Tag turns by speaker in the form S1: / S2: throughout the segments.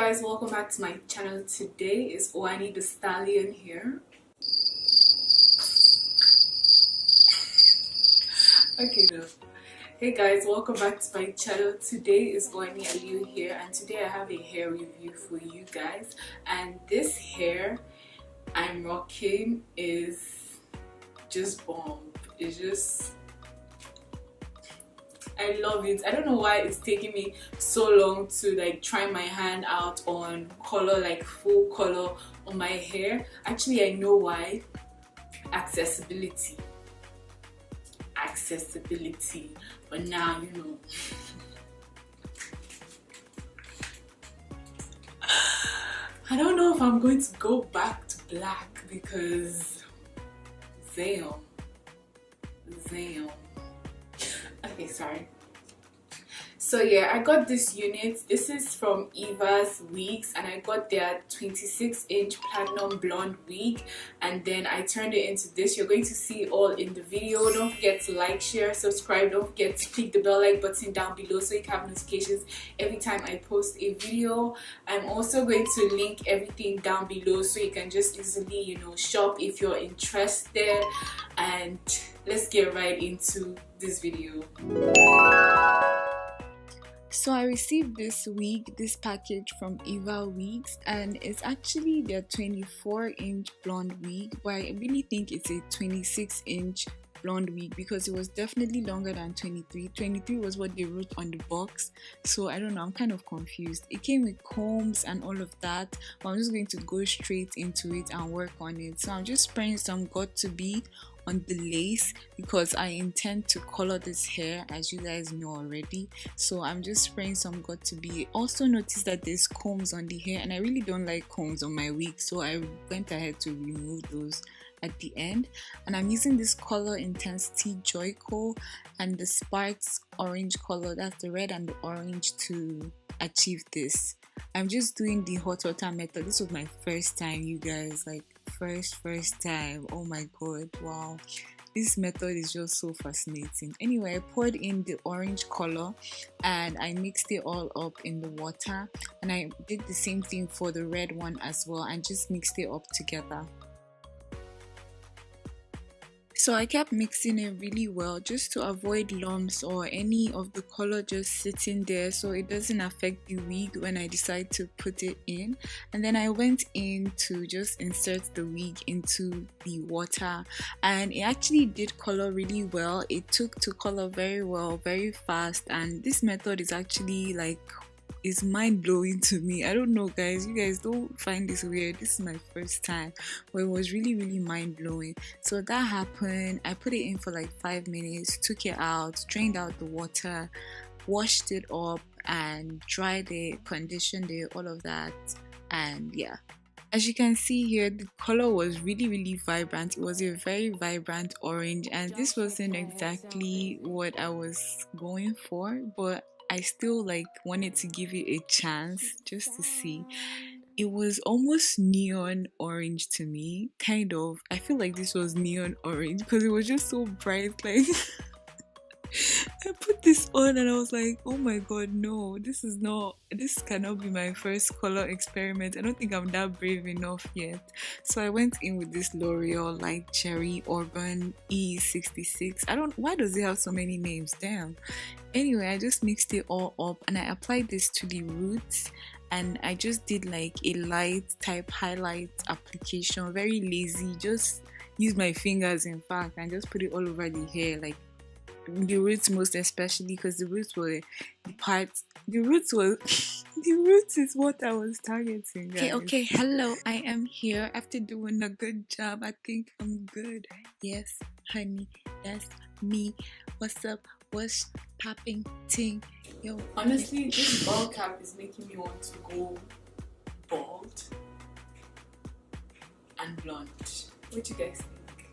S1: guys, welcome back to my channel. Today is Uwani the Stallion here. Okay, no. Hey guys, welcome back to my channel. Today is Uwani Aliyu here, and today I have a hair review for you guys. And this hair I'm rocking is just bomb. It's just, I love it. I don't know why it's taking me so long to like try my hand out on color, like full color on my hair. Actually, I know why. Accessibility. But now you know. I don't know if I'm going to go back to black because damn. Okay, sorry. So yeah, I got this unit. This is from EvaWigs, and I got their 26-inch platinum blonde wig, and then I turned it into this. You're going to see all in the video. Don't forget to like, share, subscribe. Don't forget to click the bell like button down below so you can have notifications every time I post a video. I'm also going to link everything down below so you can just easily, you know, shop if you're interested. And let's get right into this video. So I received this package from EvaWigs, and it's actually their 24-inch blonde wig, but I really think it's a 26-inch blonde wig because it was definitely longer than 23. 23 was what they wrote on the box, so I don't know, I'm kind of confused. It came with combs and all of that, but I'm just going to go straight into it and work on it. So I'm just spraying some got2b on the lace because I intend to color this hair, as you guys know already. So I'm just spraying some got2b. Also noticed that there's combs on the hair, and I really don't like combs on my wig, so I went ahead to remove those at the end. And I'm using this color intensity Joico and the Sparks orange color, that's the red and the orange, to achieve this. I'm just doing the hot water method. This was my first time, you guys, like first time. Oh my god, wow, this method is just so fascinating. Anyway, I poured in the orange color and I mixed it all up in the water, and I did the same thing for the red one as well and just mixed it up together. So I kept mixing it really well just to avoid lumps or any of the color just sitting there so it doesn't affect the wig when I decide to put it in. And then I went in to just insert the wig into the water, and it actually did color really well. It took to color very well, very fast, and this method is actually like, is mind-blowing to me. I don't know, guys, you guys don't find this weird. This is my first time, but it was really mind-blowing. So that happened. I put it in for like 5 minutes, took it out, drained out the water, washed it up and dried it, conditioned it, all of that. And yeah, as you can see here, the color was really vibrant. It was a very vibrant orange, and this wasn't exactly what I was going for, but I still like wanted to give it a chance just to see. It was almost neon orange to me, kind of. I feel like this was neon orange because it was just so bright. Like I put this on and I was like, oh my god, no, this cannot be my first color experiment. I don't think I'm that brave enough yet. So I went in with this L'Oreal Light Cherry Urban E66. Why does it have so many names? Damn. Anyway, I just mixed it all up and I applied this to the roots, and I just did like a light type highlight application, very lazy, just use my fingers in fact, and just put it all over the hair, like the roots most especially, because the roots is what I was targeting, guys. Okay, hello, I am here after doing a good job. I think I'm good. Yes, honey, that's me. What's up? What's popping ting? Yo, honestly, this ball cap is making me want to go bald and blonde. What you guys think?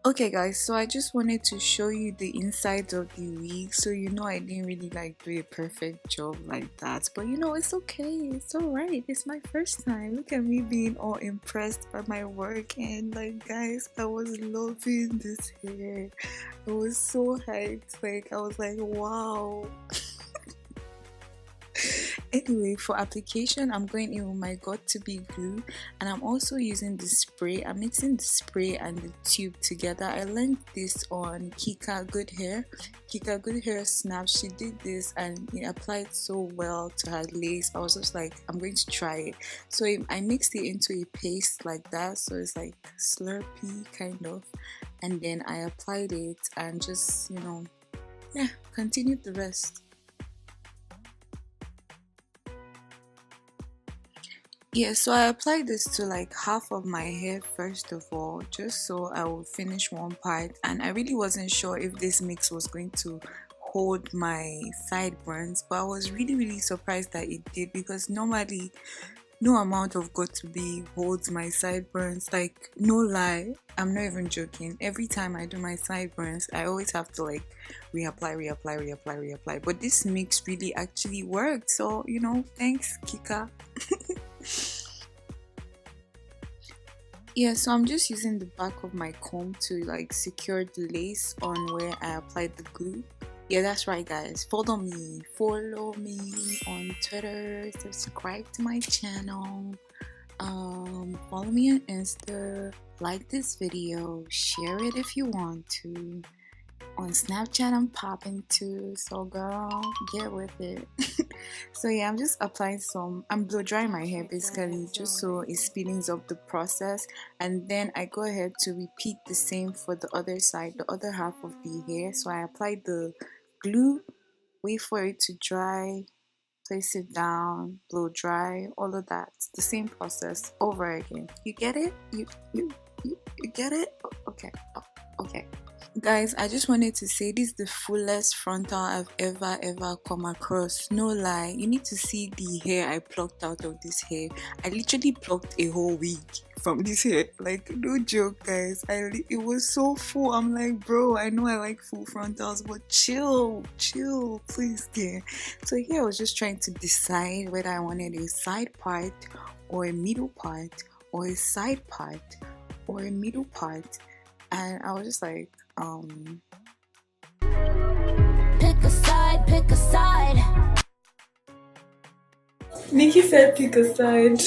S1: Okay guys, so I just wanted to show you the inside of the wig. So you know I didn't really like do a perfect job like that, but you know it's okay, it's alright, it's my first time. Look at me being all impressed by my work, and like guys, I was loving this hair. I was so hyped, like I was like wow. Anyway, for application, I'm going in with my got to be glue, and I'm also using the spray. I'm mixing the spray and the tube together. I learned this on Kika Good Hair. Kika Good Hair Snap. She did this and it applied so well to her lace. I was just like, I'm going to try it. So I mixed it into a paste like that, so it's like slurpy kind of, and then I applied it and just, you know, yeah, continued the rest. Yeah, so I applied this to like half of my hair first of all, just so I would finish one part, and I really wasn't sure if this mix was going to hold my sideburns, but I was really surprised that it did, because normally no amount of got to be holds my sideburns. Like no lie, I'm not even joking. Every time I do my sideburns, I always have to like reapply, but this mix really actually worked. So you know, thanks Kika. Yeah, so I'm just using the back of my comb to like secure the lace on where I applied the glue. Yeah, that's right guys, follow me on Twitter, subscribe to my channel, follow me on Insta, like this video, share it if you want to. On Snapchat I'm popping too, so girl, get with it. So yeah, I'm just applying some, I'm blow drying my hair basically, just so it speeds up the process, and then I go ahead to repeat the same for the other side, the other half of the hair. So I apply the glue, wait for it to dry, place it down, blow dry, all of that. It's the same process over again. You get it? You get it? Okay. Okay. Guys, I just wanted to say this is the fullest frontal I've ever come across. No lie, you need to see the hair I plucked out of this hair. I literally plucked a whole wig from this hair, like no joke guys. It was so full. I'm like, bro, I know I like full frontals, but chill please dear. So here I was just trying to decide whether I wanted a side part or a middle part, or a side part or a middle part, and I was just like
S2: pick a side.
S1: Nikki said pick a side.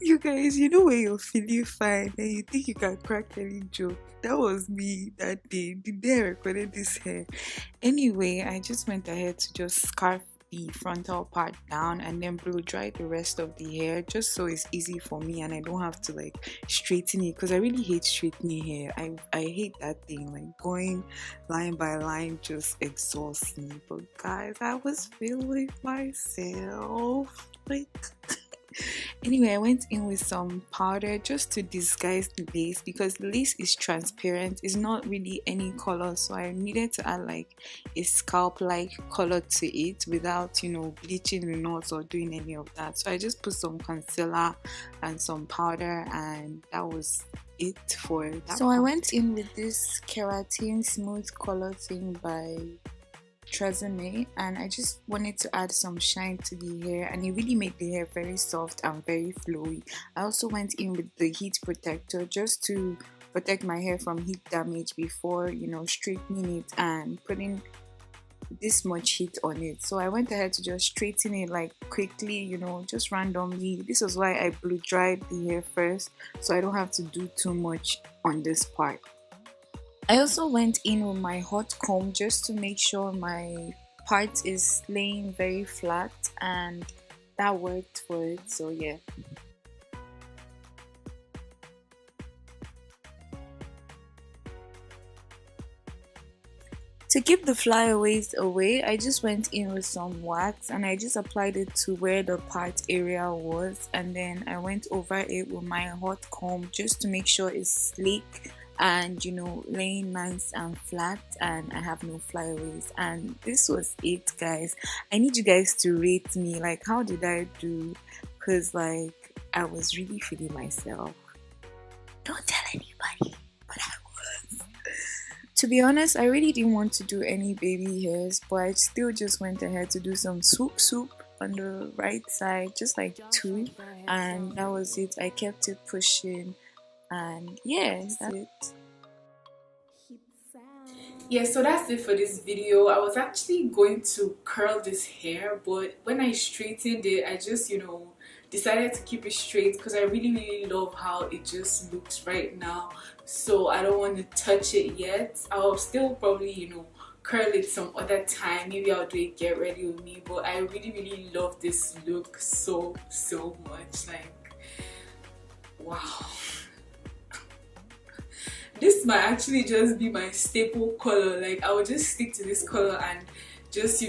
S1: You guys, you know when you're feeling fine and you think you can crack any joke? That was me that day, the day I recorded this hair. Anyway, I just went ahead to just scarf the frontal part down and then blow dry the rest of the hair, just so it's easy for me and I don't have to like straighten it, because I really hate straightening hair. I hate that thing, like going line by line just exhausts me. But guys, I was feeling myself, like anyway, I went in with some powder just to disguise the lace, because the lace is transparent, it's not really any color, so I needed to add like a scalp like color to it without, you know, bleaching the knots or doing any of that. So I just put some concealer and some powder, and that was it for that. So I went in with this keratin smooth color thing by Tresemme, and I just wanted to add some shine to the hair, and it really made the hair very soft and very flowy. I also went in with the heat protector just to protect my hair from heat damage before, you know, straightening it and putting this much heat on it. So I went ahead to just straighten it like quickly, you know, just randomly. This is why I blow dried the hair first, so I don't have to do too much on this part. I also went in with my hot comb just to make sure my part is laying very flat, and that worked for it, so yeah. To keep the flyaways away, I just went in with some wax and I just applied it to where the part area was, and then I went over it with my hot comb just to make sure it's sleek and, you know, laying nice and flat and I have no flyaways. And this was it guys. I need you guys to rate me, like how did I do, because like I was really feeling myself. Don't tell anybody, but I was. To be honest, I really didn't want to do any baby hairs, but I still just went ahead to do some swoop on the right side, just like 2, and that was it. I kept it pushing, and yeah, that's it. Yeah, so that's it for this video. I was actually going to curl this hair, but when I straightened it, I just, decided to keep it straight because I really love how it just looks right now. So I don't want to touch it yet. I'll still probably, curl it some other time. Maybe I'll do a get ready with me, but I really love this look so much. Like, wow. This might actually just be my staple color. Like, I would just stick to this color and just,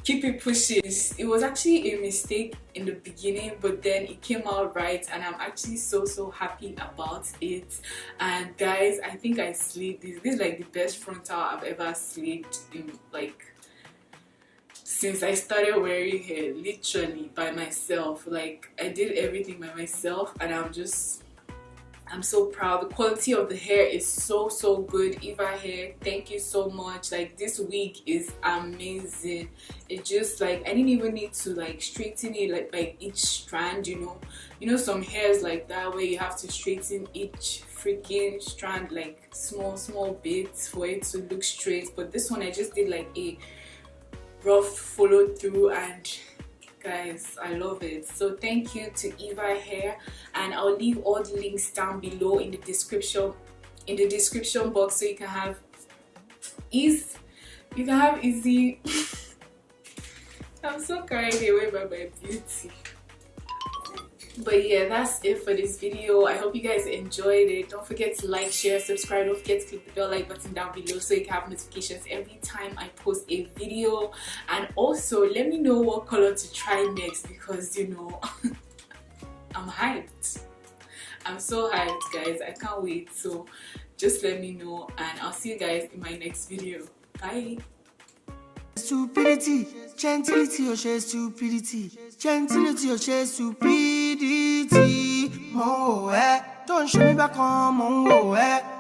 S1: keep it pushing. It was actually a mistake in the beginning, but then it came out right, and I'm actually so happy about it. And guys, I think I slayed this. This is like the best frontal I've ever slayed in, like, since I started wearing hair, literally by myself. Like, I did everything by myself, and I'm so proud. The quality of the hair is so good. Eva hair, thank you so much. Like, this wig is amazing. It just, like, I didn't even need to like straighten it like by each strand, some hairs like that where you have to straighten each freaking strand like small bits for it to look straight. But this one I just did like a rough follow through, and guys, I love it. So thank you to Eva hair, and I'll leave all the links down below in the description box, so you can have easy I'm so carried away by my beauty. But yeah, that's it for this video. I hope you guys enjoyed it. Don't forget to like, share, subscribe. Don't forget to click the bell like button down below so you can have notifications every time I post a video. And also let me know what color to try next, because I'm hyped. I'm so hyped, guys. I can't wait. So just let me know, and I'll see you guys in my next video. Bye.
S3: Stupidity, gentility, or share stupidity. Gentility, or share stupidity. Oh, don't show me back on, oh,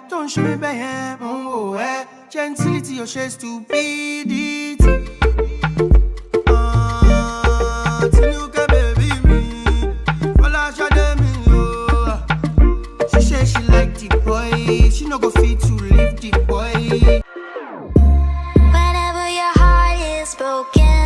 S3: don't show me back, oh, gentility, or share stupidity. She said she like the boy, she no go fit to leave the boy.
S2: Whenever your heart is broken,